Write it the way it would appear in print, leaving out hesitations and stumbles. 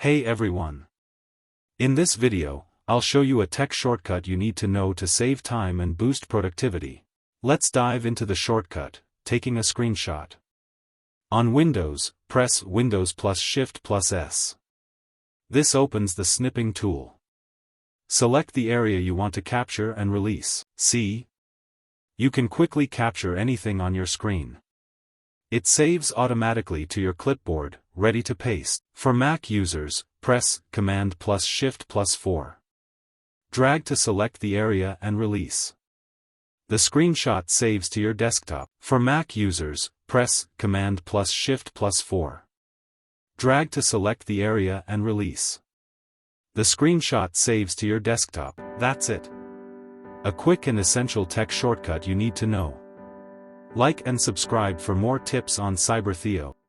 Hey everyone! In this video, I'll show you a tech shortcut you need to know to save time and boost productivity. Let's dive into the shortcut, taking a screenshot. On Windows, press Windows plus Shift plus S. This opens the snipping tool. Select the area you want to capture and release. See? You can quickly capture anything on your screen. It saves automatically to your clipboard, ready to paste. For Mac users, press Command plus Shift plus 4. Drag to select the area and release. The screenshot saves to your desktop. For Mac users, press Command plus Shift plus 4. Drag to select the area and release. The screenshot saves to your desktop. That's it. A quick and essential tech shortcut you need to know. Like and subscribe for more tips on CyberTheo.